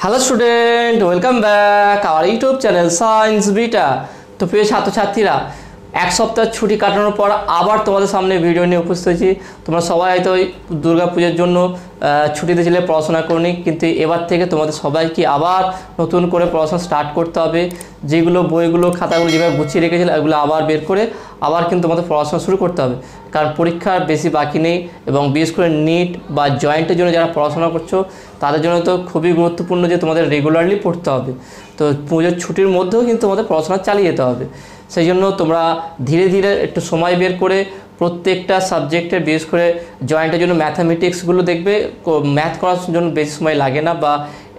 Hello student, welcome back our YouTube channel science beta. তো প্রিয় ছাত্রছাত্রীরা, এক সপ্তাহ ছুটি কাটানোর পর আবার তোমাদের সামনে ভিডিও নিয়ে উপস্থিত হয়েছি। তোমরা সবাই হয়তো ওই দুর্গা পুজোর জন্য ছুটিতে ছিলে, পড়াশোনা করনি, কিন্তু এবার থেকে তোমাদের সবাইকে আবার নতুন করে পড়াশোনা স্টার্ট করতে হবে। যেগুলো বইগুলো খাতাগুলো যেভাবে গুছিয়ে রেখেছিল এগুলো আবার বের করে আবার কিন্তু তোমাদের পড়াশোনা শুরু করতে হবে, কারণ পরীক্ষার বেশি বাকি নেই। এবং বিশেষ করে নিট বা জয়েন্টের জন্য যারা পড়াশোনা করছো তাদের জন্য তো খুবই গুরুত্বপূর্ণ যে তোমাদের রেগুলারলি পড়তে হবে। তো পুজোর ছুটির মধ্যেও কিন্তু তোমাদের পড়াশোনা চালিয়ে যেতে হবে। সেই জন্য তোমরা ধীরে ধীরে একটু সময় বের করে প্রত্যেকটা সাবজেক্টের, বিশেষ করে জয়েন্টের জন্য ম্যাথামেটিক্সগুলো দেখবে, ম্যাথ করার জন্য বেশি সময় লাগে না বা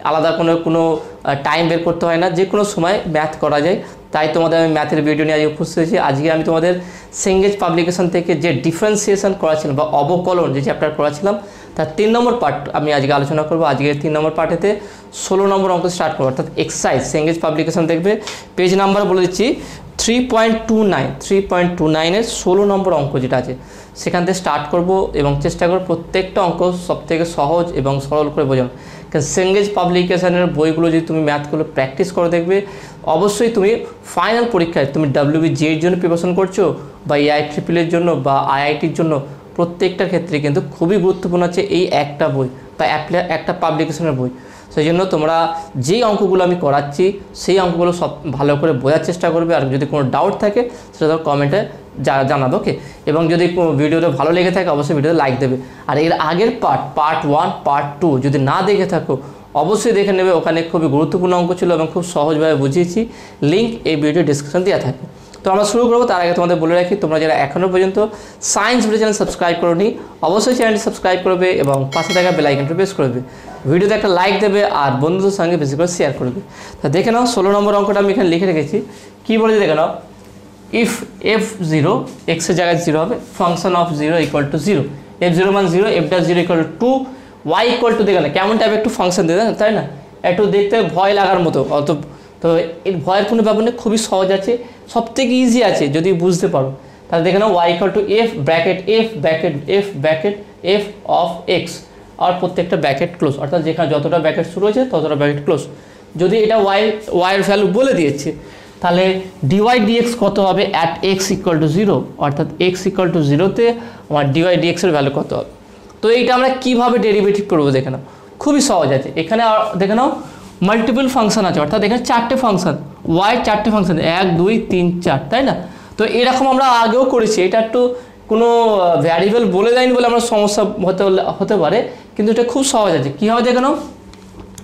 আলাদা কোনো টাইম বের করতে হয় না, যে কোনো সময় ম্যাথ করা যায়। তাই তোমাদের আমি ম্যাথের ভিডিও নিয়ে আজ উপস্থিত হয়েছি। আজকে আমি তোমাদের সেঙ্গেজ পাবলিকেশন থেকে যে ডিফারেন্সিয়েশন করাছিলাম বা অবকলন যে চ্যাপ্টার করাছিলাম তার 3 নম্বর পার্ট আমি আজকে আলোচনা করবো। আজকের 3 নম্বর পার্টেতে 16 নম্বর অঙ্ক স্টার্ট করবো, অর্থাৎ এক্সারসাইজ সেঙ্গেজ পাবলিকেশন দেখবে। পেজ নাম্বার বলে দিচ্ছি 3.29-এর 16 নম্বর অঙ্ক যেটা আছে সেখান থেকে স্টার্ট করব এবং চেষ্টা করব প্রত্যেকটা অঙ্ক সবথেকে সহজ এবং সরল করে বোঝানো। কারণ সেঙ্গেজ পাবলিকেশনের বইগুলো যদি তুমি ম্যাথগুলো প্র্যাকটিস করে দেখবে, অবশ্যই তুমি ফাইনাল পরীক্ষায় তুমি WBJEE এর জন্য প্রিপারেশন করছো বা IIEEEর জন্য বা IITর জন্য, প্রত্যেকটার ক্ষেত্রে কিন্তু খুবই গুরুত্বপূর্ণ আছে এই একটা বই বা একটা পাবলিকেশনের বই। সেই জন্য তোমরা যেই অঙ্কগুলো আমি করাচ্ছি সেই অঙ্কগুলো সব ভালো করে বোঝার চেষ্টা করবে। আর যদি কোনো ডাউট থাকে সেটা কমেন্টে জানাবে, ওকে। এবং যদি ভিডিওটা ভালো লেগে থাকে অবশ্যই ভিডিওতে লাইক দেবে। আর এর আগের পার্ট 1 পার্ট 2 যদি না দেখে থাকো অবশ্যই দেখে নেবে, ওখানে খুবই গুরুত্বপূর্ণ অঙ্ক ছিল এবং খুব সহজভাবে বুঝিয়েছি। লিঙ্ক এই ভিডিও ডিসক্রিপশন দেওয়া থাকে। তো আমরা শুরু করবো, তার আগে তোমাদের বলে রাখি, তোমরা যারা এখনও পর্যন্ত সায়েন্স ভিডিও চ্যানেল সাবস্ক্রাইব করোনি অবশ্যই চ্যানেলটি সাবস্ক্রাইব করবে এবং পাশে থাকা বেল আইকনটি প্রেস করবে, ভিডিওতে একটা লাইক দেবে আর বন্ধুদের সঙ্গে বেশি করে শেয়ার করবে। তা দেখে নাও 16 নম্বর অঙ্কটা আমি এখানে লিখে রেখেছি। কী বলেছি দেখে নাও, ইফ f0 এক্সের জায়গায় 0 হবে, function of 0 equal to 0, f0 মান 0, f'0 equal to 2, y equal two দেখে না কেমন টাইপের একটু ফাংশন দেয়, তাই না? একটু দেখতে ভয় লাগার মতো, তো এর ভয়ের কোনো ব্যাপার নেই, খুবই সহজ আছে, সবথেকে ইজি আছে যদি বুঝতে পারো। তাহলে দেখে নাও y equal two f bracket f of x, আর প্রত্যেকটা ব্র্যাকেট ক্লোজ, অর্থাৎ যেখানে যতটা ব্র্যাকেট শুরু হয়েছে ততটা ব্র্যাকেট ক্লোজ। যদি এটা y এর ভ্যালু বলে দিয়েছে তাহলে dy dx কত হবে অ্যাট x ইকুয়াল টু 0, অর্থাৎ x ইকুয়াল টু 0-তে আমার dy dx এর ভ্যালু কত হবে। তো এইটা আমরা কীভাবে ডেরিভেটিভ করবো দেখে নাও, খুবই সহজ আছে। এখানে দেখে নাও মাল্টিপল ফাংশন আছে, অর্থাৎ এখানে 4টে ফাংশন, y 4টে ফাংশন, 1 2 3 4, তাই না? তো এরকম আমরা আগেও করেছি, এটা একটু কোনো ভ্যারিয়েবল বলে দেয়নি বলে আমরা সমস্যা হতে পারে, কিন্তু এটা খুব সহজ আছে। কী হবে দেখে নাও,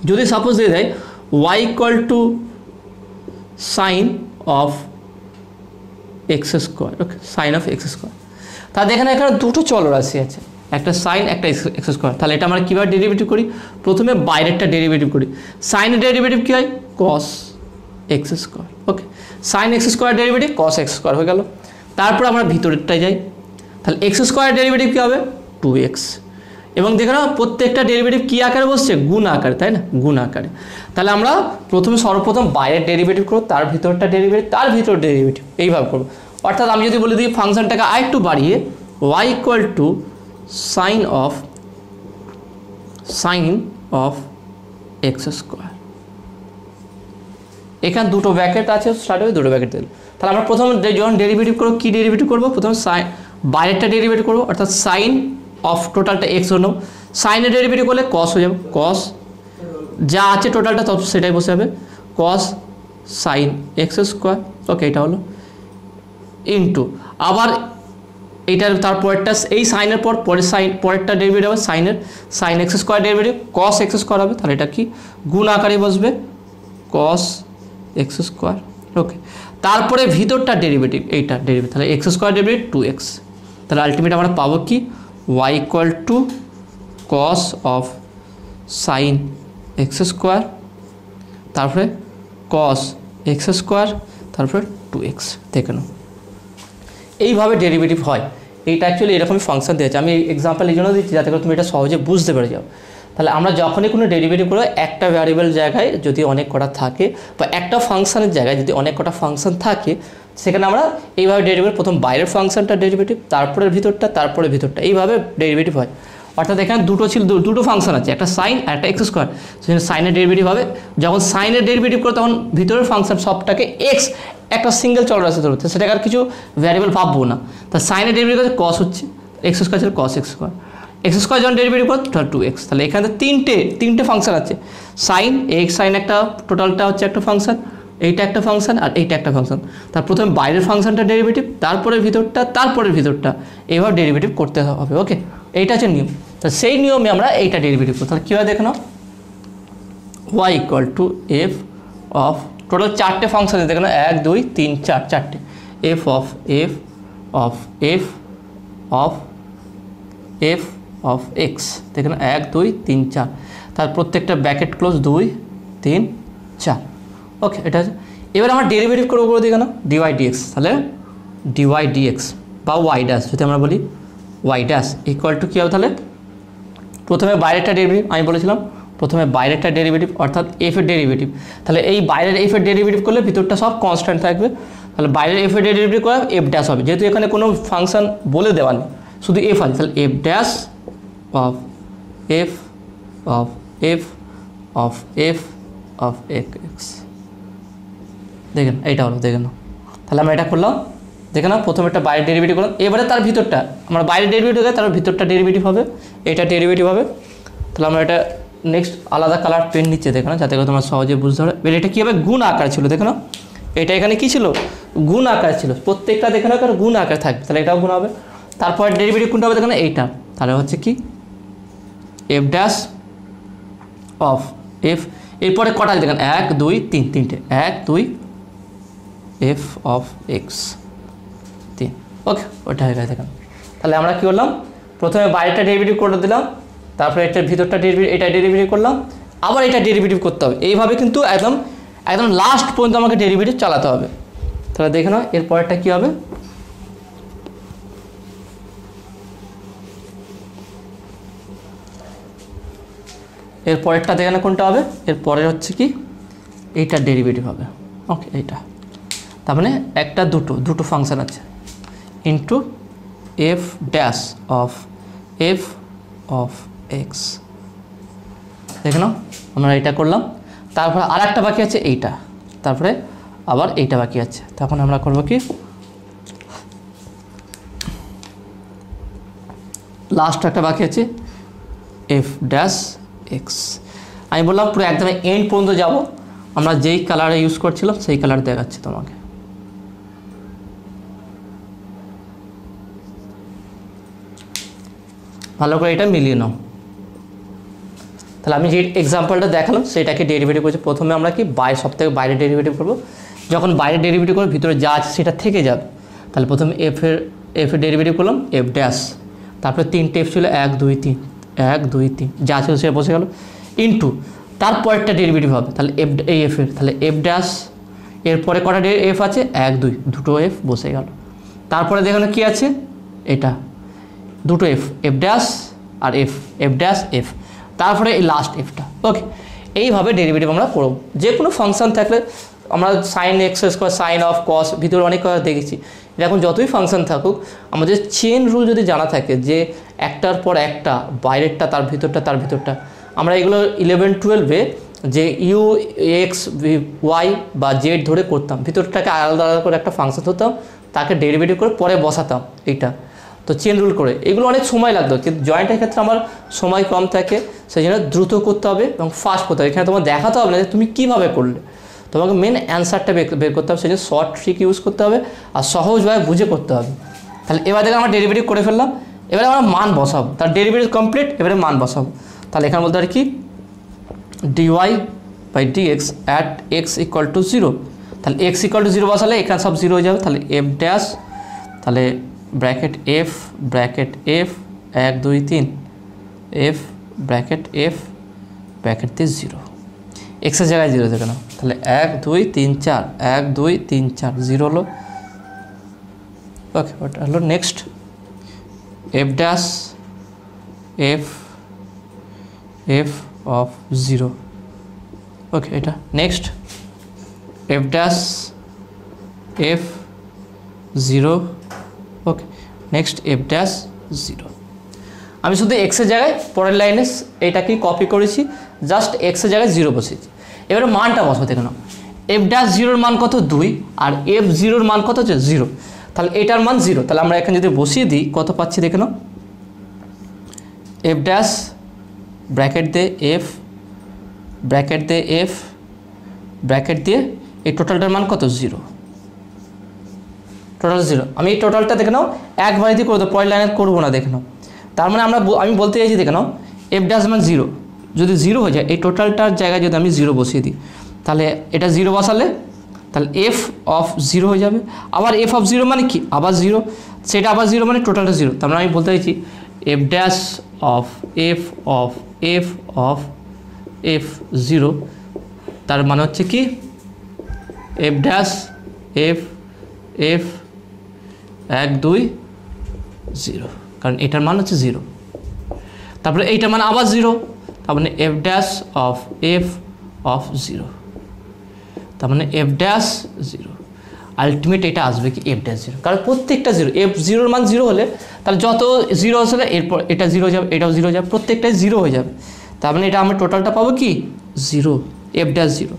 যদি সাপোজ দিয়ে দেয় y equal to sine of x square, okay, sine of x square, তাহলে এখানে দুটো চলরাশি আছে, একটা সাইন একটা এক্স স্কোয়ার। তাহলে এটা আমরা কীভাবে ডেরিভেটিভ করি, প্রথমে বাইরেরটা ডেরিভেটিভ করি। সাইনের ডেরিভেটিভ কী হয়, cos x square, okay, sine x square derivative cos x square হয়ে গেল। তারপর আমরা ভিতরেরটায় যাই, তাহলে এক্স স্কোয়ার ডেরিভেটিভ কী হবে, 2x। এবং দেখে নাও প্রত্যেকটা ডেরিভেটিভ কী আকারে বসছে, গুণ আকারে, তাই না, গুণ আকারে। তাহলে আমরা সর্বপ্রথম বাইরের ডেরিভেটিভ করবো, তার ভিতরটা ডেরিভেটিভ, তার ভিতর ডেরিভেটিভ, এইভাবে করবো। অর্থাৎ আমি যদি বলে দিই ফাংশনটাকে আরেকটু বাড়িয়ে y equal to sine of x square, এখানে দুটো ব্র্যাকেট আছে, স্টার্ট হবে দুটো ব্র্যাকেট দিল। তাহলে আমরা প্রথম যখন ডেরিভেটিভ করবো কী ডেরিভেটিভ করবো, প্রথমে বাইরেরটা ডেরিভেটিভ করবো, অর্থাৎ সাইন অফ টোটালটা এক্স হলো, সাইনের ডেরিভেটিভ করলে কস হয়ে যাবে, কস যা আছে টোটালটা তত সেটাই বসে যাবে, কস সাইন এক্স স্কোয়ার, ওকে, এটা হলো ইন্টু আবার এইটার তারপরেরটা, এই সাইনের পরেরটা ডেরিভেটিভ হবে sine x square derivative cos x square হবে, তাহলে এটা কি গুণ আকারে বসবে, কস এক্স স্কোয়ার, ওকে। তারপরে ভিতরটা ডেরিভেটিভ, এইটা ডেরিভেটিভ, তাহলে এক্স স্কোয়ার ডেরিভেটিভ 2x, তাহলে আলটিমেট আমরা পাবো কি y equal to cos of sine x square, তারপরে কস এক্স স্কোয়ার, তারপরে 2x। দেখে নাও এইভাবে ডেরিভেটিভ হয়। এইটা অ্যাকচুয়ালি এরকমই ফাংশন দিয়েছে, আমি এক্সাম্পল এই জন্য দিচ্ছি যাতে করে তুমি এটা সহজে বুঝতে পেরে যাও। তাহলে আমরা যখনই কোনো ডেরিভেটিভ করবো, একটা ভ্যারিয়েবল জায়গায় যদি অনেক কটা থাকে বা একটা ফাংশনের জায়গায় যদি অনেক কটা ফাংশন থাকে, সেখানে আমরা এইভাবে ডেরিভেটিভ, প্রথম বাইরের ফাংশনটা ডেরিভেটিভ, তারপরে ভিতরটা, এইভাবে ডেরিভেটিভ হয়। অর্থাৎ এখানে দুটো ছিল, দুটো ফাংশন আছে, একটা সাইন আর একটা এক্স স্কোয়ার। সেখানে সাইনের ডেরিভেটিভ হবে, যখন সাইনের ডেরিভেটিভ করে তখন ভিতরের ফাংশন সবটাকে এক্স একটা সিঙ্গেল চলরাশি ধরতে, সেটাকে আর কিছু ভ্যারিয়েবল ভাববো না। তা সাইনের ডেরিভেটিভ হচ্ছে কস, হচ্ছে এক্স স্কোয়ার ছিল কস এক্স স্কোয়ার, এক্স স্কোয়ার যখন ডেরিভেটিভ করে তাহলে 2x। তাহলে এখানে তিনটে ফাংশন আছে, সাইন এক্স সাইন একটা, টোটালটা হচ্ছে একটা ফাংশন, এইটা একটা ফাংশন আর এইটা একটা ফাংশন। তার প্রথমে বাইরের ফাংশনটা ডেরিভেটিভ, তারপরে ভিতরটা, তারপরে ভিতরটা, এইভাবে ডেরিভেটিভ করতে হবে। ওকে, এইটা হচ্ছে নিয়ম। তো সেই নিয়মে আমরা এইটা ডেরিভেটিভ করতে, তাহলে কী হয় দেখো না, y equal two F of, total চারটে ফাংশন আছে দেখো না, 1 2 3 4, চারটে, F of F of F of F of x, দেখেন 1 2 3 4, তার প্রত্যেকটা ব্র্যাকেট ক্লোজ 2 3 4। ওকে, এটা আছে। এবার আমরা ডেরিভেটিভ করবো করে দিই কেন, ডিওয়াই ডিএক্স, তাহলে ডিওয়াই ডিএক্স বা ওয়াই ড্যাশ যদি আমরা বলি, ওয়াই ড্যাশ ইকুয়াল টু কী হবে, তাহলে প্রথমে বাইরেরটা ডেরিভেটিভ, আমি বলেছিলাম প্রথমে বাইরেরটা ডেরিভেটিভ অর্থাৎ এফ এর ডেরিভেটিভ, তাহলে এই বাইরের এফ এর ডেরিভেটিভ করলে ভিতরটা সব কনস্ট্যান্ট থাকবে, তাহলে বাইরের এফ এর ডেরিভেটিভ করে এফ ড্যাশ হবে, যেহেতু এখানে কোনো ফাংশন বলে দেওয়া নেই, শুধু এফ আছে, তাহলে F dash of F of F of F of x. দেখেন এইটা হলো, দেখেন তাহলে আমরা এটা করলাম, দেখে না প্রথমে একটা বাইরের ডেরিভেটিভ করলাম, এবারে তার ভিতরটা আমরা বাইরের ডেরিভেটিভ দেয়, তার ভিতরটা ডেরিভেটিভ হবে, এটা ডেরিভেটিভ হবে। তাহলে আমরা এটা নেক্সট আলাদা কালার পেন নিচ্ছে, দেখো না, যাতে করে তোমরা সহজে বুঝতে পারো। এবার এটা কী হবে, গুণ আকার ছিল, দেখো না, এটা এখানে কী ছিল, গুণ আকার ছিল, প্রত্যেকটা দেখে না কারণ গুণ আকার থাকবে, তাহলে এটাও গুণ হবে। তারপর ডেরিভেটিভ কোনটা হবে দেখো না, এইটা, তাহলে হচ্ছে কি এফ ড্যাশ অফ এফ, এরপরে কটা দেখেন 1 2 3, তিনটে 1 2 এফ অফ এক্স 3। ওকে, ওটা হয়ে গেছে দেখেন। তাহলে আমরা কী করলাম, প্রথমে বাইরেটা ডেরিভেটিভ করে দিলাম, তারপরে এটার ভিতরটা ডেরিভেটিভ, এটা ডেরিভেটিভ করলাম, আবার এটা ডেরিভেটিভ করতে হবে, এইভাবে কিন্তু একদম একদম লাস্ট পর্যন্ত আমাকে ডেরিভেটিভ চালাতে হবে। তাহলে দেখে নাও এর পরেরটা কী হবে, এর পরেরটা দেখে না কোনটা হবে, এর পরের হচ্ছে কি এইটার ডেরিভেটিভ হবে। ওকে, এইটা তার মানে একটা দুটো ফাংশন আছে, into F dash of F of x, দেখে নাও আমরা এইটা করলাম, তারপরে আর একটা বাকি আছে এইটা, তারপরে আবার এইটা বাকি আছে, তখন আমরা করবো কি লাস্ট একটা বাকি আছে এফ ড্যাশ এক্স। আমি বললাম পুরো একদম এন্ড পর্যন্ত যাব, আমরা যেই কালারে ইউজ করছিলাম সেই কালার দেখাচ্ছি তোমাকে। ভালো করে এটা মিলিয়ে নাও। তাহলে আমি যে এক্সাম্পলটা দেখালাম সেটাকে ডেরিভেটিভ করছি, প্রথমে আমরা কি সব থেকে বাইরে ডেরিভেটিভ করবো, যখন বাইরে ডেরিভেটিভ করবো ভিতরে যা আছে সেটা থেকে যাবে। তাহলে প্রথমে এফ এর ডেরিভেটিভ করলাম এফ ড্যাশ, তারপরে 3টে এফ ছিল 1 2 3, 1 2 3 যা ছিল সে বসে গেল, ইন্টু তারপরেরটা ডেরিভেটিভ হবে, তাহলে এফ এই এফের, তাহলে এফ ড্যাশ, এরপরে কটা এফ আছে 1 2, দুটো এফ বসে গেল, তারপরে দেখুন কী আছে এটা দুটো এফ, এফ ড্যাশ আর এফ ড্যাশ এফ, তারপরে এই লাস্ট এফটা। ওকে, এইভাবে ডেরিভেটিভ আমরা করব। যে কোনো ফাংশন থাকলে আমরা sine x square, sine of cos, ভিতরে অনেক কথা দেখেছি, এখন যতই ফাংশন থাকুক আমাদের চেন রুল যদি জানা থাকে যে একটার পর একটা, বাইরেরটা তার ভিতরটা তার ভিতরটা, আমরা এগুলো 11 12-এ যে ইউ এক্স ওয়াই বা জেড ধরে করতাম, ভিতরটাকে আলাদা আলাদা করে একটা ফাংশন ধরতাম, তাকে ডেরিভেটিভ করে পরে বসাতাম এইটা, তো চেন রুল করে এগুলো অনেক সময় লাগতো, কিন্তু জয়েন্টের ক্ষেত্রে আমার সময় কম থাকে, সেই জন্য দ্রুত করতে হবে এবং ফাস্ট করতে হবে। এখানে তোমার দেখাতে হবে না যে তুমি কীভাবে করলে, তোমাকে মেন অ্যান্সারটা বের করতে হবে, সেই জন্য শর্ট ট্রিক ইউজ করতে হবে আর সহজভাবে বুঝে করতে হবে। তাহলে এবার দেখে আমরা ডেরিভেটিভ করে ফেললাম, এবারে আমরা মান বসাবো, তার ডেরিভেটিভ কমপ্লিট, এবারে মান বসাবো। তাহলে এখানে বলতে পারি কি dy by dx at x equal to 0, তাহলে এক্স ইকুয়াল টু 0 বসালে এখানে সব 0 হয়ে যাবে, তাহলে এফ ড্যাশ, তাহলে ব্র্যাকেট এফ 1 2 3 এফ ব্র্যাকেট দিয়ে 0, এক্সের জায়গায় 0 দেখে নাও, তাহলে 1 2 3 4 1 2 3 4 0 হলো। ওকে, ওটা হলো next F dash F of 0। ওকে, এটা নেক্সট এফ ড্যাশ এফ 0। ওকে, নেক্সট এফ ড্যাশ 0। আমি শুধু এক্সের জায়গায় পরের লাইনে এটাকে কপি করেছি, জাস্ট এক্সের জায়গায় 0 বসিয়েছি। এবারে মানটা বসবো, দেখে নাও এফ ড্যাশ জিরোর মান কত 2 আর এফ জিরোর মান কত হচ্ছে 0, তাহলে এটার মান 0। তাহলে আমরা এখানে যদি বসিয়ে দিই কত পাচ্ছি দেখে নাও, এফ ড্যাশ ব্র্যাকেট দিয়ে এফ ব্র্যাকেট দিয়ে এফ ব্র্যাকেট দিয়ে এই টোটালটার মান কত 0, টোটাল 0। আমি এই টোটালটা দেখে নাও একবারে দিয়ে করে দেবো, পরের লাইনে করবো না, দেখে নাও। তার মানে আমি বলতে চাইছি দেখে নাও এফ ড্যাশ মান 0, যদি 0 হয়ে যায় এই টোটালটার জায়গায় যদি আমি 0 বসিয়ে দিই, তাহলে এটা 0 বসালে তাহলে এফ অফ 0 হয়ে যাবে। আবার এফ অফ 0 মানে কি, আবার 0, সেটা আবার 0 মানে টোটালটা 0। তার মানে আমি বলতে চাইছি F dash of F of F of F 0, তার মানে হচ্ছে কি এফ ড্যাশ এফ এফ 1 2 0, কারণ এটার মান হচ্ছে 0। তারপরে এইটার মান আবার 0, তার মানে F dash of F of 0, তার মানে এফ ড্যাশ 0। আলটিমেট এটা আসবে কি এফ ড্যাশ 0, কারণ প্রত্যেকটা 0, এফ 0-র মান 0 হলে তাহলে যত 0 আসলে এরপর এটা 0 যাবে, এটাও 0 যাবে, প্রত্যেকটাই 0 হয়ে যাবে। তার মানে এটা আমরা টোটালটা পাবো কি 0, এফ ড্যাশ 0।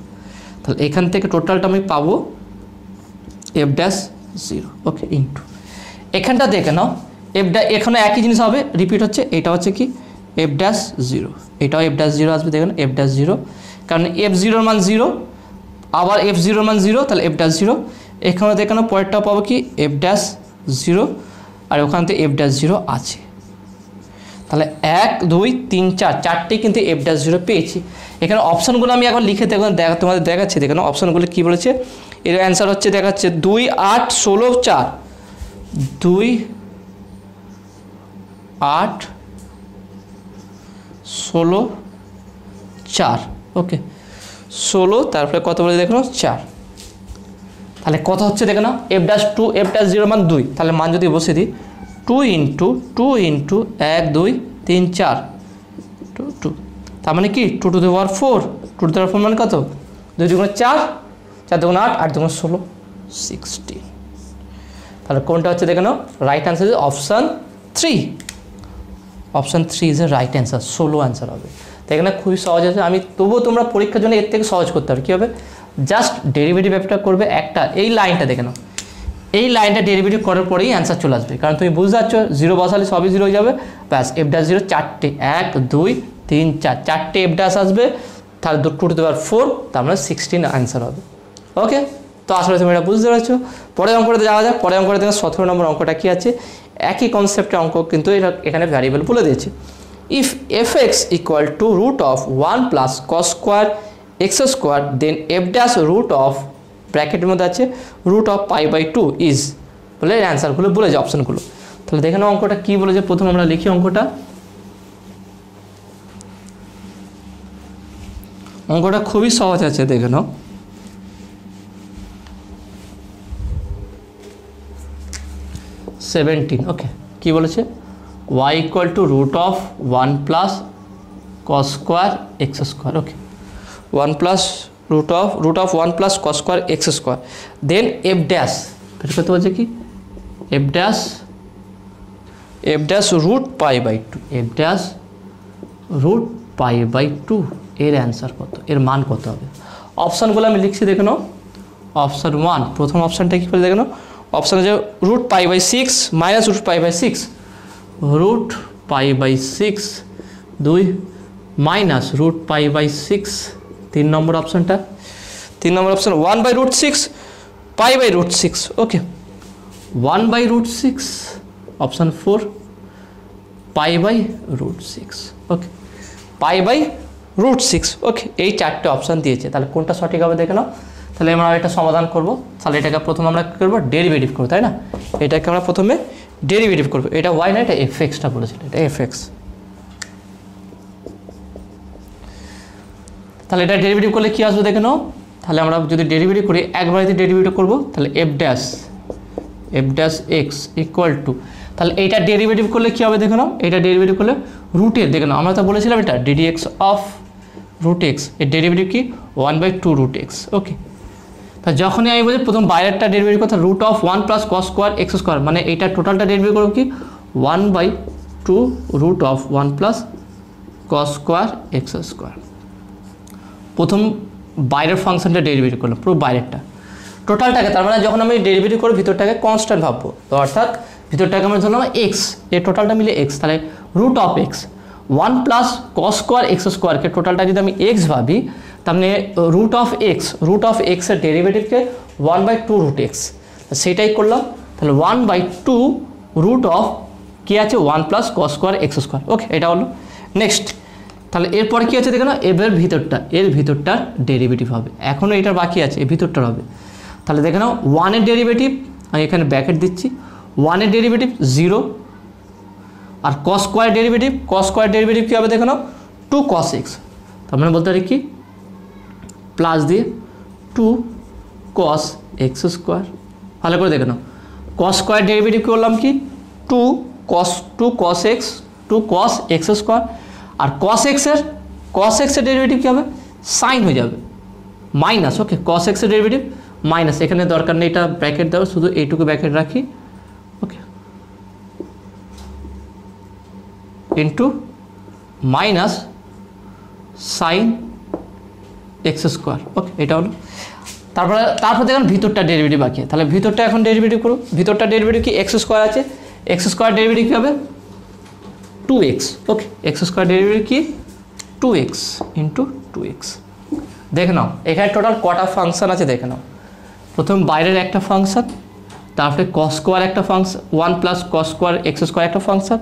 তাহলে এখান থেকে টোটালটা আমি পাবো এফ ড্যাশ 0, ওকে, ইন্টু এখানটা দেখে নাও এফ ড্যাশ, এখানে একই জিনিস হবে, রিপিট হচ্ছে, এটা হচ্ছে কি এফ ড্যাশ 0, এটাও এফ ড্যাশ 0 আসবে, দেখেন এফ ড্যাশ 0, কারণ এফ 0-র মান 0, আবার এফ 0-র মান 0, তাহলে এফ ড্যাশ 0। এখানে দেখে নাও পরেরটাও পাবো কি এফ ড্যাশ 0, আর ওখান থেকে এফ ড্যাশ 0 আছে। তাহলে 1 2 3 4 চারটেই কিন্তু এফ ড্যাশ 0 পেয়েছি। এখানে অপশানগুলো আমি একবার লিখে তোমাদের দেখাচ্ছি, দেখে নাও অপশানগুলো কী বলেছে। এর অ্যান্সার হচ্ছে দেখাচ্ছে 2 8 16 4, 2 8 16 4, ওকে 16, তারপরে কত বলে দেখো 4, তাহলে কত হচ্ছে দেখে নাও এফ ড্যাশ 2 এফ ড্যাশ 0 মান 2, তাহলে মান যদি বসে দিই 2 ইন্টু 1 2 3 4 2 2, তার মানে কি 2 to the power 4, 2 to the পাওয়ার 4 মানে কত 2 2 4, 4 2 8, 8 2 16, 16। তাহলে কোনটা হচ্ছে দেখে নাও right answer is option 3, option 3 is a right answer, 16 answer হবে। তো এখানে খুবই সহজ আছে, আমি তবুও তোমরা পরীক্ষার জন্য এর থেকে সহজ করতে হবে। কী হবে, জাস্ট ডেরিভেটিভ একটা করবে একটা, এই লাইনটা দেখে নাও, এই লাইনটা ডেরিভেটিভ করার পরেই অ্যান্সার চলে আসবে, কারণ তুমি বুঝতে পারছো 0 বসালে সবই 0 হয়ে যাবে, ব্যাস এফ ড্যাশ 0 চারটে 1 2 3 4 চারটে এফ ড্যাশ আসবে, তার 2 টু দি পাওয়ার 4, তার মানে 16 অ্যান্সার হবে। ওকে, তো আসলে তুমি এটা বুঝতে পারছো। পরের অঙ্কটাতে যাওয়া যাক। পরের অঙ্কটা দেখো 17 নম্বর অঙ্কটা কী আছে, একই কনসেপ্টের অঙ্ক, কিন্তু এখানে ভ্যারিয়েবল বলে দিয়েছে। If f x equal to root of 1 plus cos square x square, then f dash root of ব্র্যাকেটের মধ্যে আছে রুট অফ π/2 ইজ, বলে অ্যান্সারগুলো বলেছে অপশানগুলো। তাহলে দেখে নাও অঙ্কটা কী বলেছে, প্রথম আমরা লিখি অঙ্কটা। অঙ্কটা খুবই সহজ আছে, দেখে নাও। ওকে, কী বলেছে, y equal to root of 1 plus cos square x square, okay 1 plus root of 1 plus cos square x square, then f dash, এটা করতে বলছে কি f dash root π/2, f dash root π/2, এর অ্যান্সার কত, এর মান কত হবে। অপশানগুলো আমি লিখছি, দেখে নাও। অপশান 1, প্রথম অপশানটা কী করে দেখে নাও, অপশান আছে root π/6 minus root π/6, root π/6 2 minus root π/6, 3 number অপশানটা, 3 নম্বর অপশান 1/√6 π/√6, ওকে 1/√6, অপশান 4 π/√6, ওকে π/√6, ওকে এই চারটে অপশান দিয়েছে। তাহলে কোনটা সঠিক হবে দেখে নাও। তাহলে আমরা এটা সমাধান করব। তাহলে এটাকে প্রথমে আমরা কী করবো, ডেরিভেটিভ করবো, তাই না। এটাকে আমরা প্রথমে ডেরিভেটিভ করবো, এটা ওয়াই না, এটা এফ এক্সটা বলেছিল, এটা এফ এক্স। তাহলে এটা ডেরিভেটিভ করলে কী আসবে দেখে নাও। তাহলে আমরা যদি ডেরিভেটিভ করি, একবারেতে ডেরিভেটিভ করবো, তাহলে F dash x equal to, তাহলে এইটা ডেরিভেটিভ করলে কী হবে দেখে নাও। এটা ডেরিভেটিভ করলে রুটের, দেখে নাও আমরা তো বলেছিলাম এটা ডিডিএক্স অফ রুট এক্স, এর ডেরিভেটিভ কি 1/2√x, ওকে। তা যখনই আমি বলছি প্রথম বাইরেরটা ডেরিভেটিভ করতে root of 1 plus cos square x square, মানে এইটা টোটালটা ডেরিভেটিভ করবো কি 1/2 two root of 1 plus cos square x square. প্রথম বাইরের ফাংশনটা ডেরিভেটিভ করলাম, পুরো বাইরেরটা, টোটালটাকে, তার মানে যখন আমি ডেরিভেটিভ করে ভিতরটাকে কনস্ট্যান্ট ভাববো, তো অর্থাৎ ভিতরটাকে আমরা ধরলাম এক্স, এই টোটালটা মিলে এক্স, তাহলে root of x 1 plus cos square x স্কোয়ারকে টোটালটা যদি আমি এক্স ভাবি, তার মানে রুট অফ এক্সের ডেরিভেটিভকে 1/2 রুট এক্স, সেটাই করলাম। তাহলে 1/2 রুট অফ কী আছে 1 plus cos square x square. Okay, এটা হলো। নেক্সট, তাহলে এরপরে কী আছে দেখে নাও, এর ভিতরটার ডেরিভেটিভ হবে, এখনও এটার বাকি আছে, এর ভিতরটার হবে। তাহলে দেখে নাও 1-এর ডেরিভেটিভ, আমি এখানে ব্র্যাকেট দিচ্ছি, 1-এর ডেরিভেটিভ 0, আর কস স্কোয়ার ডেরিভেটিভ কী হবে দেখে নাও 2 cos x, তার মানে বলতে পারি কি প্লাস দিয়ে 2 cos x স্কোয়ার। ভালো করে দেখে নাও, কস স্কোয়ার ডেরিভেটিভ করলাম কি 2 cos x স্কোয়ার, আর cos x এর ডেরিভেটিভ কী হবে, সাইন হয়ে যাবে মাইনাস। ওকে, cos x এর ডেরিভেটিভ মাইনাস, এখানে দরকার নেই এটা ব্র্যাকেট দেওয়ার, শুধু এইটুকু ব্র্যাকেট রাখি। Okay, into minus sine x square. Okay, এটা হলো। তারপর দেখুন ভিতরটা ডেরিভেটিভ বাকি, তাহলে ভিতরটা এখন ডেরিভেটিভ করুন। ভিতরটা ডেরিভেটিভ কি এক্স স্কোয়ার আছে, এক্স স্কোয়ার ডেরিভেটিভ কী হবে 2x। ওকে, এক্স স্কোয়ার ডেরিভেটিভ কি 2x ইন্টু 2x। দেখে নাও এখানে টোটাল কটা ফাংশন আছে দেখে নাও, প্রথম বাইরের একটা ফাংশন, তারপরে কস স্কোয়ার একটা function, 1 plus cos square x square একটা ফাংশন,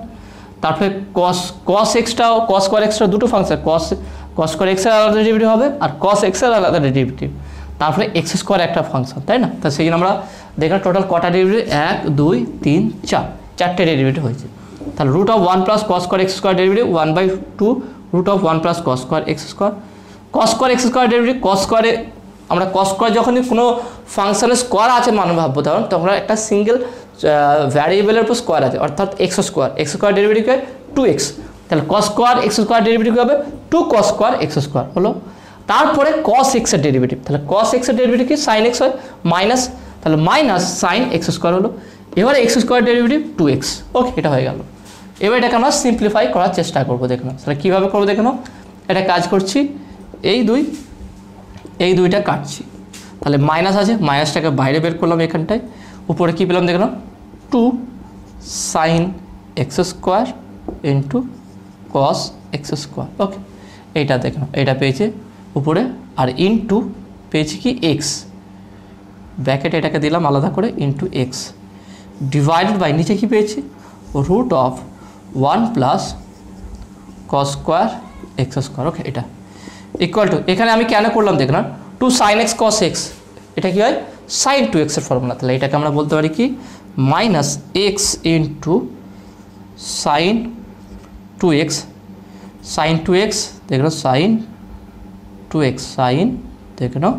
তারপরে কস স্কোয়ার এক্সট্রা দুটো ফাংশন, কস স্কোয়ার এক্সের আলাদা ডেরিভেটিভ হবে আর কস এক্সের আলাদা ডেরিভেটিভ, তারপরে এক্স স্কোয়ার একটা ফাংশন, তাই না? তা সেই জন্য আমরা দেখলাম টোটাল কটা ডেরিভেটিভ, 1 2 3 4, চারটে ডেরিভেটিভ হয়েছে। তাহলে root of 1 plus cos square x square derivative 1/2 root of 1 plus cos square x square. Cos square x square derivative, cos স্কোয়ারে আমরা কস স্কোয়ার যখনই কোনো ফাংশনের স্কোয়ার আছে মান ভাববো, তখন একটা সিঙ্গেল ভ্যারিয়েবলের উপর স্কোয়ার আছে, অর্থাৎ এক্স স্কোয়ার ডেরিভেটিভ হয় 2x, তাহলে কস স্কোয়ার এক্স স্কোয়ার ডেরিভেটিভ হবে 2 cos স্কোয়ার এক্স স্কোয়ার হলো। তারপরে cos x এর ডেরিভেটিভ, তাহলে cos x এর ডেরিভেটিভ কি sin x হয় মাইনাস, তাহলে মাইনাস সাইন এক্স স্কোয়ার হলো। এবারে এক্স স্কোয়ার ডেরিভেটিভ 2x। ওকে, এটা হয়ে গেল। এবার এটাকে আমরা সিম্পলিফাই করার চেষ্টা করবো, দেখে নাও তাহলে কীভাবে করবো দেখে নাও। এটা কাজ করছি, এই দুইটা কাটছি, তাহলে মাইনাস আছে, মাইনাসটাকে বাইরে বের করলাম এখানটায়, উপরে কী পেলাম দেখে নাও 2 sin x square into cos x square. Okay, এইটা দেখে নাও, এটা পেয়েছে উপরে, আর ইন্টু পেয়েছি কি এক্স, ব্র্যাকেট এটাকে দিলাম আলাদা করে, ইন্টু এক্স ডিভাইডেড বাই নিচে কি পেয়েছি root of 1 plus cos square x square. Okay, এটা ইকুয়াল টু, এখানে আমি কেন করলাম দেখে না 2 sin x cos x, এটা কি হয় sin 2x এর ফর্মুলা, তাহলে এটাকে আমরা বলতে পারি কি minus x into sin 2x, sin 2x দেখে নাও sin 2x, sin দেখে নাও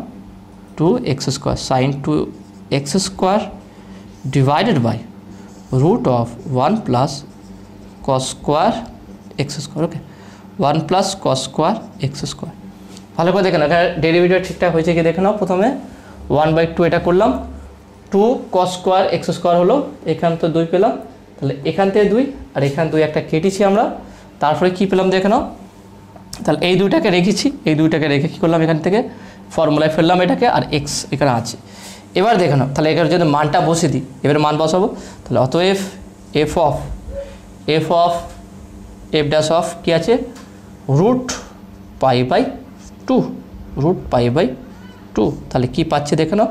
2x square, sin 2x square divided by root of 1 plus cos square x square. Okay, 1 plus cos square x square. ভালো করে দেখে নাও এখানে ডেরিভেটিভ ঠিকঠাক হয়েছে কি দেখে নাও। প্রথমে 1/2 এটা করলাম, 2 cos স্কোয়ার এক্স স্কোয়ার হলো, এখান তো 2 পেলাম, তাহলে এখান থেকে 2 আর এখান 2 একটা কেটেছি আমরা, তারপরে কি পেলাম দেখে নাও, তাহলে এই দুইটাকে রেখেছি, এই দুইটাকে রেখে কী করলাম এখান থেকে ফর্মুলায় ফেললাম এটাকে, আর এক্স এখানে আছে। এবার দেখে নাও তাহলে এখানে যদি মানটা বসে দিই, এবারে মান বসাবো, তাহলে অতএব f of f dash of কী আছে রুট পাই বাই 2, তাহলে কি পাচ্ছি দেখে নাও,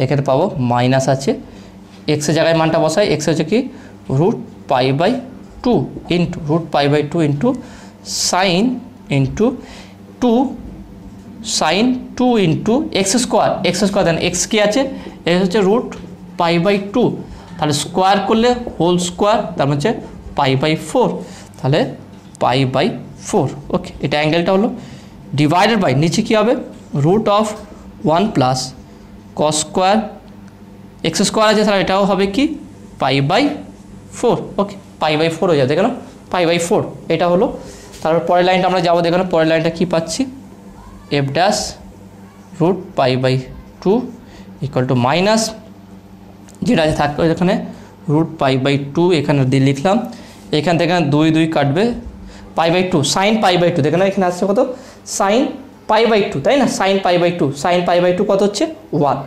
এখানে পাবো মাইনাস আছে, এক্সের জায়গায় মানটা বসাই, এক্স হচ্ছে কি root pi by 2 into root pi by 2 into sine into 2 sine 2 into x square then x কী আছে, এক্স হচ্ছে রুট পাই বাই 2, তাহলে স্কোয়ার করলে হোল স্কোয়ার, তার হচ্ছে পাই বাই 4, তাহলে পাই বাই 4। ওকে, এটা অ্যাঙ্গেলটা হলো, ডিভাইডেড বাই নিচে কী হবে root of 1 plus cos square x square আছে, তাহলে এটাও হবে কি পাই বাই 4। ওকে, পাই বাই 4 হয়ে যাবে দেখো না, পাই বাই 4 এটা হলো। তারপর পরের লাইনটা আমরা যাবো দেখো না, পরের লাইনটা কী পাচ্ছি f dash root pi by 2 equal to minus যেটা আছে থাকবে এখানে রুট পাই বাই 2 এখানে দিয়ে লিখলাম, এখান থেকে দুই দুই কাটবে, pi by two, sine pi by two, দেখে না এখানে আসছে কত, সাইন পাই বাই টু, তাই না, sine pi by two, sine pi by two কত হচ্ছে 1,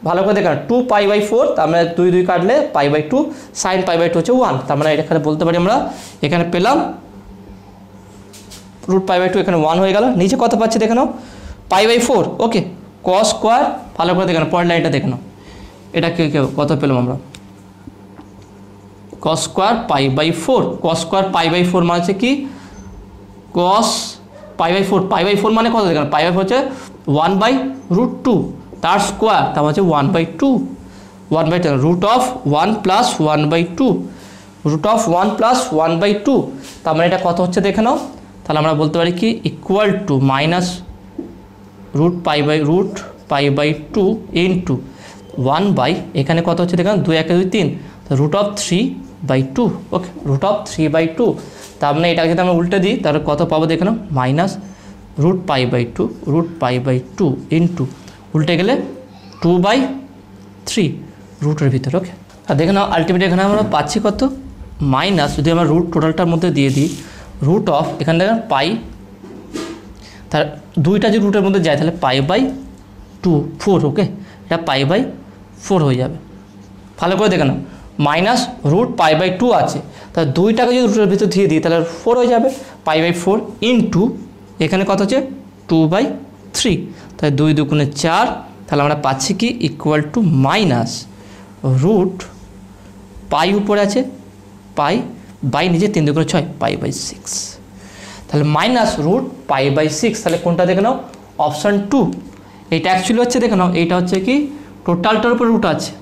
ভালো করে দেখেন 2 পাই বাই 4, তার মানে দুই দুই কাটলে pi by two, sine pi by two হচ্ছে 1, তার মানে এখানে বলতে পারি আমরা এখানে পেলাম রুট পাই বাই টু, এখানে 1 হয়ে গেল, নিচে কত পাচ্ছি দেখে নাও পাই বাই 4, ওকে, কস স্কোয়ার, ভালো করে দেখে নাও পরের লাইনটা দেখে নাও, এটা কত পেলাম আমরা, cos square pi by 4, cos square pi by 4 মানে হচ্ছে কি কস পাই বাই 4, পাই বাই 4 মানে কত দেখেন, পাই বাই 4 হচ্ছে 1 বাই রুট 2, তার স্কোয়ার, তার হচ্ছে 1 by 2, 1 by 2, root of 1 plus 1 by 2, root of 1 plus 1 by 2, তার মানে এটা কত হচ্ছে দেখে নাও, তাহলে আমরা বলতে পারি কি equal to minus root pi by 2 into 1 by, এখানে কত হচ্ছে দেখেন 2 1 2 3, root of 3 by 2, okay, root of 3 by 2, তার মানে এটাকে যদি আমরা উল্টে দিই তাহলে কত পাবো দেখে নাও, minus root pi by 2 into উল্টে গেলে 2 বাই 3 রুটের ভিতরে, ওকে, আর দেখে নাও আলটিমেট এখানে আমরা পাচ্ছি কত, মাইনাস যদি আমরা রুট টোটালটার মধ্যে দিয়ে দিই রুট অফ, এখানে দেখেন পাই, তার দুইটা যদি রুটের মধ্যে যায় তাহলে পাই বাই 2 4, ওকে, এটা পাই বাই 4 হয়ে যাবে, ভালো করে দেখে নাও, মাইনাস রুট পাই বাই 2 আছে, তাহলে দুইটাকে যদি রুটের ভিতরে দিয়ে দিই তাহলে 4 হয়ে যাবে, পাই বাই 4 ইন্টু এখানে কত হচ্ছে 2 বাই 3, তাহলে 2 2 4, তাহলে আমরা পাচ্ছি কি equal to minus root pi উপরে আছে পাই বাই নিচে 3 2 6 পাই বাই 6, তাহলে মাইনাস রুট পাই বাই 6, তাহলে কোনটা দেখে নাও অপশান 2, এইটা অ্যাকচুয়ালি হচ্ছে দেখে নাও এইটা হচ্ছে কি টোটালটার উপর রুট আছে,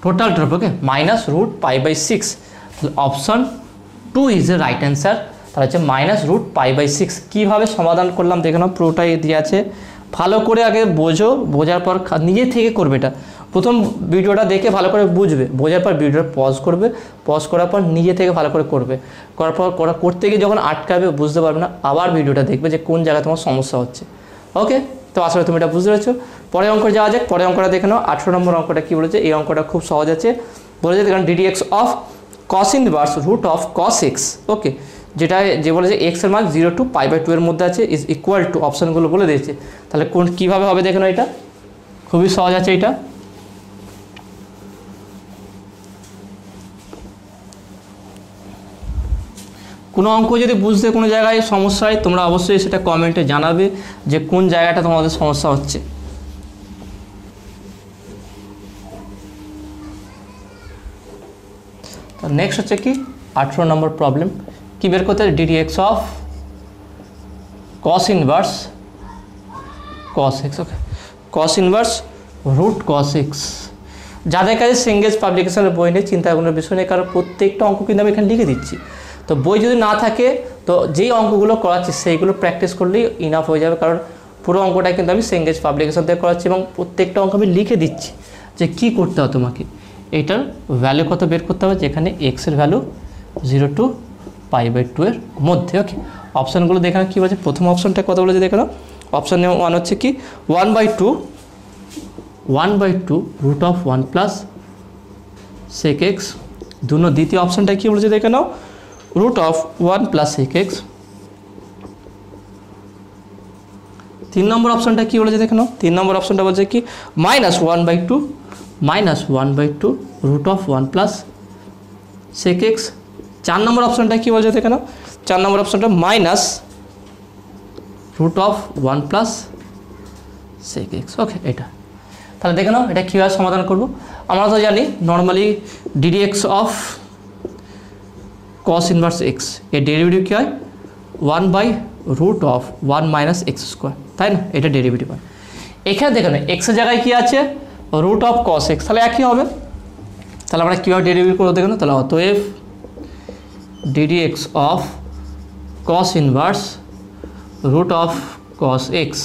টোটালটার উপর, ওকে, মাইনাস রুট পাই বাই 6, তাহলে option 2 is a right answer, তাহলে হচ্ছে মাইনাস রুট পাই বাই 6, কীভাবে সমাধান করলাম দেখে নাও, পুরোটাই দিয়ে আছে, ভালো করে আগে বোঝার পর নিজে থেকে করবে, এটা প্রথম ভিডিওটা দেখে ভালো করে বুঝবে, বোঝার পর ভিডিওটা পজ করবে, পজ করার পর নিজে থেকে ভালো করে করবে, করার পর করতে গিয়ে যখন আটকাবে বুঝতে পারবে না, আবার ভিডিওটা দেখবে যে কোন জায়গায় তোমার সমস্যা হচ্ছে, ওকে, তো আসলে তুমি এটা বুঝতে পেরেছো। পরের অঙ্ক যাওয়া যাক, পরের অঙ্কটা দেখে নাও, 18 নম্বর অঙ্কটা কী বলেছে, এই অঙ্কটা খুব সহজ আছে, বলেছে দেখুন d d x of cos inverse root of cos x, okay, যেটা যে বলেছে এক্সের মান 0 টু পাই বাই 2 এর মধ্যে আছে, ইজ ইকুয়াল টু, অপশানগুলো বলে দিয়েছে, তাহলে কীভাবে হবে দেখে নাও, এটা খুবই সহজ আছে, এটা কোনো অঙ্ক যদি বুঝতে কোনো জায়গায় সমস্যা হয় তোমরা অবশ্যই সেটা কমেন্টে জানাবে যে কোন জায়গাটা তোমাদের সমস্যা হচ্ছে। তো নেক্সট হচ্ছে কি 18 নম্বর প্রবলেম, কি বের করতে হবে, d dx of cos inverse cos x, okay, cos inverse root cos x, যাদের কাছে সেঙ্গেজ পাবলিকেশনের বই নেই চিন্তা কোনো বিষয় নেই, কারণ প্রত্যেকটা অঙ্ক কিন্তু আমি এখানে লিখে দিচ্ছি, তো বই যদি না থাকে তো যেই অঙ্কগুলো করাচ্ছি সেইগুলো প্র্যাকটিস করলেই ইনাফ হয়ে যাবে, কারণ পুরো অঙ্কটা কিন্তু আমি সেঙ্গেজ পাবলিকেশন থেকে করাচ্ছি এবং প্রত্যেকটা অঙ্ক আমি লিখে দিচ্ছি যে কী করতে হবে তোমাকে, এটার ভ্যালু কত বের করতে হবে, যেখানে এক্সের ভ্যালু 0 টু পাই বাই 2 এর মধ্যে, ওকে, অপশানগুলো দেখানো কী বলছে, প্রথম অপশানটা কত বলেছে দেখানো, অপশান 1 হচ্ছে কি 1/2 root of 1 plus sec x, দ্বিতীয় অপশানটা কী বলেছে দেখে নাও, root of 1 plus sec x, 3 number অপশানটা কী বলেছে দেখে নাও, 3 নম্বর অপশানটা বলছে কি -1/2 root of 1 plus sec x, 4 number অপশানটা কী বলছে দেখে নাও, 4 নম্বর অপশানটা minus root of 1 plus sec x, okay, এটা তাহলে দেখে নাও এটা কীভাবে সমাধান করব, আমরা তো জানি normally ddx of cos inverse x এর ডেরিভেটিভ কী হয় 1/√1 মাইনাস এক্স স্কোয়ার, তাই না, এটা ডেরিভেটিভ হয়, এখানে দেখে নাও এক্সের জায়গায় কী আছে রুট অফ cos এক্স, তাহলে একই হবে, তাহলে আমরা কীভাবে ডেরিভেটিভ করবো দেখে নাও, তাহলে অতএব d dx of cos inverse root of cos x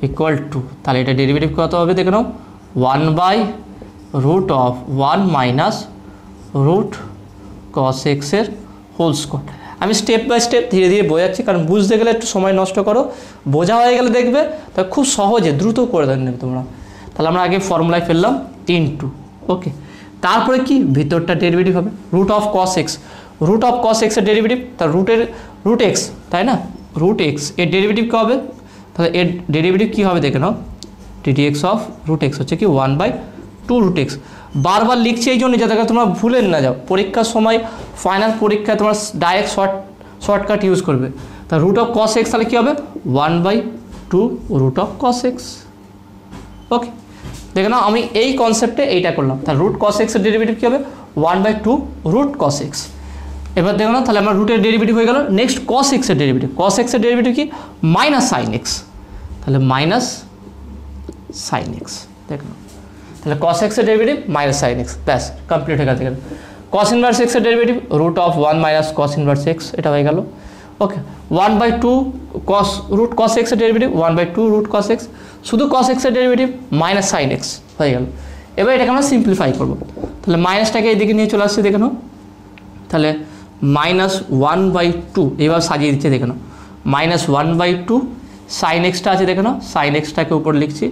equal to, তাহলে এটা ডেরিভেটিভ কত হবে দেখে নাও 1/√1 মাইনাস রুট cos এক্স এর হোল স্কোয়ার, আমি স্টেপ বাই স্টেপ ধীরে ধীরে বোঝাচ্ছি, কারণ বুঝতে গেলে একটু সময় নষ্ট করো, বোঝা হয়ে গেলে দেখবে তা খুব সহজে দ্রুত করে দেন তোমরা, তাহলে আমরা আগে ফর্মুলায় ফেললাম 3 2, ওকে, তারপরে কি ভিতরটা ডেরিভেটিভ হবে root of cos x, root of cos এক্সের ডেরিভেটিভ, তার রুট এক্স, তাই না, রুট এক্স এর ডেরিভেটিভ কী হবে, তাহলে এর ডেরিভেটিভ কী হবে দেখে নাও, d d x of root x হচ্ছে কি 1/2 রুট এক্স। বারবার লিখছি এই জন্য যাতে তোমরা ভুলে না যাও, পরীক্ষার সময় ফাইনাল পরীক্ষায় তোমার ডাইরেক্ট শর্টকাট ইউজ করবে। তা রুট অফ কস এক্স তাহলে কী হবে 1/2 রুট অফ কস এক্স। ওকে, দেখে নাও আমি এই কনসেপ্টে এইটা করলাম। তাহলে রুট কস এক্সের ডেরিভেটিভ কী হবে 1/2 রুট কস এক্স। এবার দেখো না, তাহলে আমার রুটের ডেরিভেটিভ হয়ে গেল। নেক্সট কস এক্সের ডেরিভেটিভ, কস এক্সের ডেরিভেটিভ কি মাইনাস সাইন এক্স, তাহলে মাইনাস সাইন এক্স। দেখো তাহলে কস এক্সের ডেরিভেটিভ মাইনাস সাইন এক্স, ব্যাস কমপ্লিট হয়ে গেল। কস ইনভার্স এক্সের derivative root of 1 minus cos inverse x, এটা হয়ে গেল। ওকে, 1/2 কস রুট কস এক্সের ডেরিভেটিভ 1/2 রুট কস এক্স, শুধু কস এক্সের ডেরিভেটিভ মাইনাস সাইন এক্স হয়ে গেল। এবার এটাকে আমরা সিম্পলিফাই করবো, তাহলে মাইনাসটাকে এইদিকে নিয়ে চলে আসছে দেখে নাও, তাহলে -1/2 এইভাবে সাজিয়ে দিচ্ছে দেখে নাও, -1/2 সাইন এক্সটা আছে দেখে নাও, সাইন এক্সটাকে উপর লিখছি,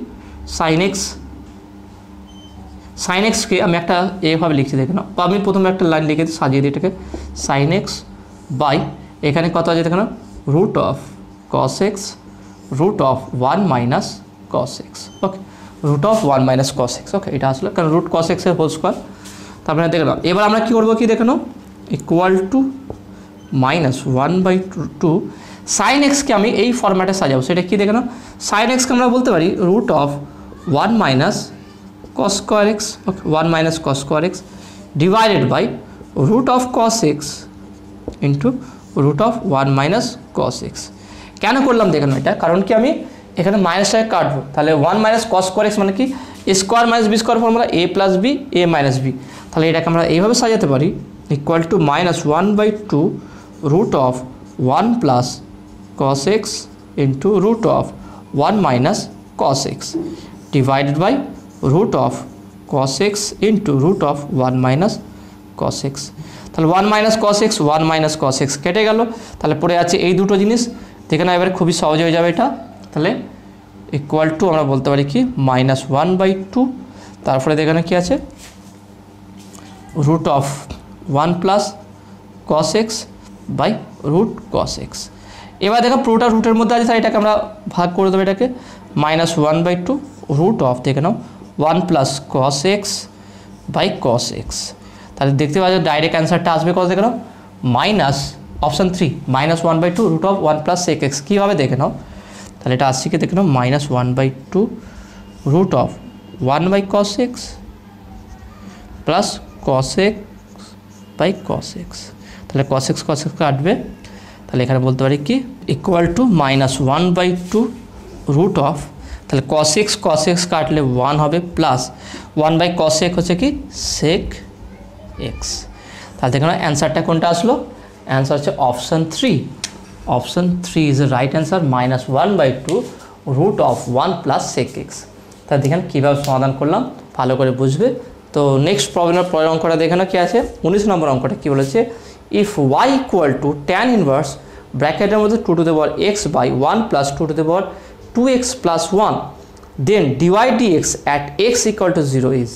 সাইন এক্সকে আমি একটা এভাবে লিখছি দেখে নাও, আমি প্রথমে একটা লাইন লিখে সাজিয়ে দিই এটাকে, সাইন এক্স বাই এখানে কত আছে দেখে নাও root of cos x root of 1 minus cos x. Okay, root of 1 minus cos x. Okay, এটা আসলে কারণ রুট কস এক্সের হোল স্কোয়ার। তারপরে দেখে নাও, এবার আমরা কী করবো কি দেখে নাও, ইকুয়াল টু -1/2 সাইন এক্সকে আমি এই ফরম্যাটে সাজাবো, সেটা কি দেখে নাও, সাইন এক্সকে আমরা বলতে পারি root of 1 minus cos square x, okay 1 minus cos square x divided by root of cos x into root of 1 minus cos x. কেন করলাম দেখে নাও এটা, কারণ কি আমি এখানে মাইনাসটাকে কাটবো, তাহলে 1 মাইনাস কস স্কোয়ার এক্স মানে কি square minus b square formula a plus b a minus b, তাহলে এটাকে আমরা এইভাবে সাজাতে পারি equal to -1/2 root of 1 plus cos x into root of 1 minus cos x divided by root of cos x into root of 1 minus cos x। তাহলে 1 minus cos x 1 minus cos x কেটে গেল, তাহলে পড়ে আছে এই দুটো জিনিস দেখে না, এবারে খুবই সহজ হয়ে যাবে এটা। তাহলে ইকুয়াল টু আমরা বলতে পারি কি -1/2, তারপরে দেখে না কি আছে root of 1 plus cos x by root cos x। এবার দেখো পুরোটা রুটের মধ্যে আছে, তাই এটাকে আমরা ভাগ করে দেবো, এটাকে -1/2 রুট অফ দেখে নাও 1 plus cos x by cos x। তাহলে দেখতে পাচ্ছ ডাইরেক্ট অ্যান্সারটা আসবে কত দেখে নাও minus option 3 -1/2 root of 1 plus sec x। কীভাবে দেখে নাও, তাহলে এটা আসছে কি দেখে নাও -1/2 root of 1 by cos x plus cos x by cos x। তাহলে cos x কাটবে, তাহলে এখানে বলতে পারি কি ইকুয়াল টু -1/2 রুট অফ, তাহলে cos x কাটলে 1 হবে প্লাস 1 বাই cos x হচ্ছে কি sec x। তাহলে দেখুন অ্যান্সারটা কোনটা আসলো, অ্যান্সার হচ্ছে option 3। Option 3 is a right answer, -1/2 root of 1 plus sec x। তাহলে দেখেন কীভাবে সমাধান করলাম ভালো করে বুঝবে। তো নেক্সট প্রবলেমের পরের অঙ্কটা দেখে না কি আছে, 19 নম্বর অঙ্কটা কী বলেছে, if y equal to tan inverse ব্র্যাকেটের মধ্যে 2 to the power x by 1 plus 2 to the power 2x plus 1 then dy dx at x equal to 0 is.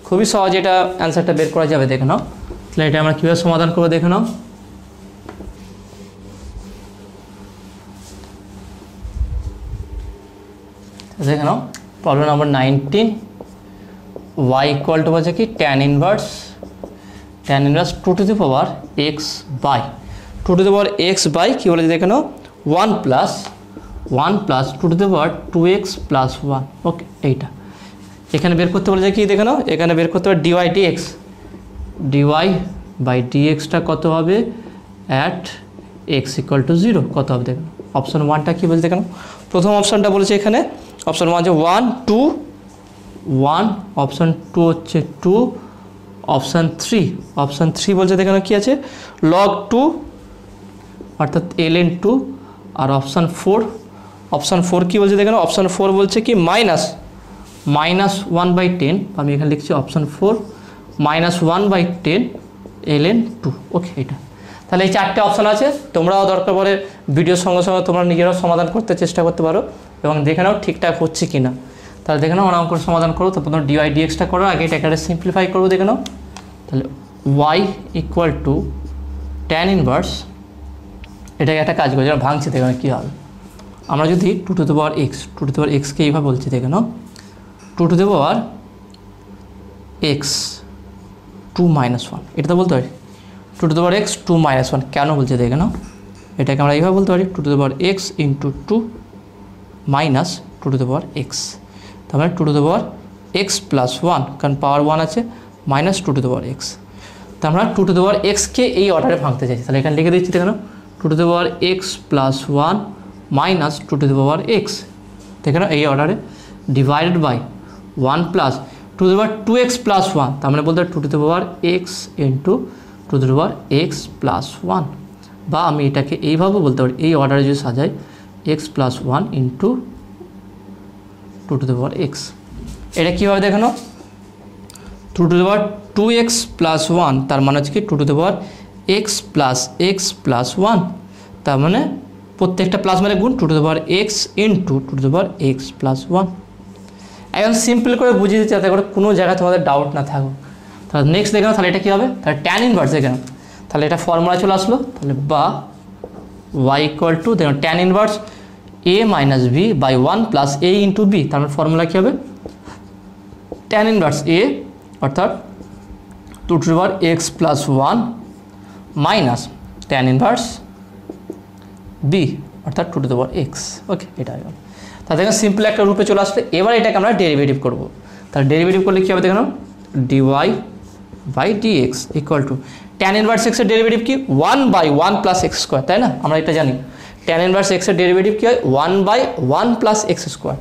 খুবই সহজ, এটা অ্যান্সারটা বের করা যাবে দেখে নাও। তাহলে এটা আমরা কীভাবে সমাধান করবো দেখে নাও, দেখে নাও problem number 19, y equal to বলছে কি tan inverse 2 to the power x by 2 to the power x by কী বলেছে দেখে নাও 1 plus 2 to the power 2x plus 1। Okay, এইটা এখানে বের করতে বলেছে কি দেখে নাও, এখানে বের করতে হবে ডিওয়াই বাই ডিএক্সটা কত হবে অ্যাট x ইকুয়াল টু 0 কত হবে দেখে নাও। অপশান 1টা কী বলছে দেখে নাও, প্রথম অপশানটা বলেছে এখানে অপশান 1 হচ্ছে 1 2 1, অপশান 2 হচ্ছে 2, অপশান 3 বলছে দেখে নাও কী আছে log 2 অর্থাৎ ln 2, আর অপশান 4 কী বলছে দেখে নাও, অপশান 4 বলছে কি -1/10, আমি এখানে লিখছি অপশান 4 -1/10 ln 2। ওকে, এটা তাহলে এই 4টে অপশান আছে, তোমরাও দরকার পড়ে ভিডিওর সঙ্গে সঙ্গে তোমরা নিজেরাও সমাধান করতে চেষ্টা করতে পারো এবং দেখে নাও ঠিকঠাক হচ্ছে কি না। তাহলে দেখে নাও আমরা অঙ্কটা সমাধান করবো। তো প্রথমে ডিওয়াই ডিএক্সটা করার আগে এটাকে সিম্পলিফাই করবো। দেখে নাও তাহলে y equal to tan inverse, এটাকে একটা কাজ করে যেটা ভাঙছে দেখে কী হবে। আমরা যদি টু টু দ্য পাওয়ার এক্সকে এইভাবে বলছি, দেখে নাও two to the power x 2 - 1, এটা তো বলতে পারি two to the power x 2 - 1 কেন বলছে দেখে নাও। এটাকে আমরা এইভাবে বলতে পারি two to the power x into 2 minus two to the power x, তার মানে two to the power x plus 1, কারণ পাওয়ার 1 আছে, minus two to the power x. তো আমরা টু টু দ্য পাওয়ার এক্সকে এই অর্ডারে ভাঙতে চাইছি, তাহলে এখানে লিখে দিচ্ছি। দেখে নাও two to the power x plus 1 minus two to the power x, দেখে নাও এই অর্ডারে, divided by 1 plus two to the power 2x plus 1, তার মানে বলতে two to the power x into two to the power x plus 1, বা আমি এটাকে এইভাবে বলতে পারি, এই অর্ডারে যদি সাজাই x plus 1 into two to the power x. এটা কীভাবে দেখে নাও two to the power 2x plus 1, তার মানে হচ্ছে কি two to the power x plus 1, তার মানে প্রত্যেকটা প্লাস মানে গুণ two to the power x into two to the power x plus 1। এখন সিম্পল করে বুঝিয়ে দিচ্ছি যাতে করে কোনো জায়গায় তোমাদের ডাউট না থাকুক। তাহলে নেক্সট দেখে নাও তাহলে এটা কী হবে, তাহলে ট্যান ইনভার্স দেখে নাও, তাহলে এটা ফর্মুলা চলে আসলো। তাহলে বা y ইকুয়াল টু দেখো tan inverse a minus b by 1 plus a into b, তার মানে ফর্মুলা কী হবে ট্যান ইনভার্স a অর্থাৎ two to the power x plus 1 minus tan inverse b অর্থাৎ two to the power x. Okay, এটা হয়ে গেল। তাহলে দেখেন সিম্পল একটা রূপে চলে আসলে। এবার এটাকে আমরা ডেরিভেটিভ করবো। তাহলে ডেরিভেটিভ করলে কী হবে দেখেন, dy by dx equal to tan inverse এক্সের ডেরিভেটিভ কি 1/1 প্লাস এক্স স্কোয়ার, তাই না? আমরা এটা জানি ট্যান ইনভার্স এক্সের ডেরিভেটিভ কী হয় 1/1 প্লাস এক্স স্কোয়ার।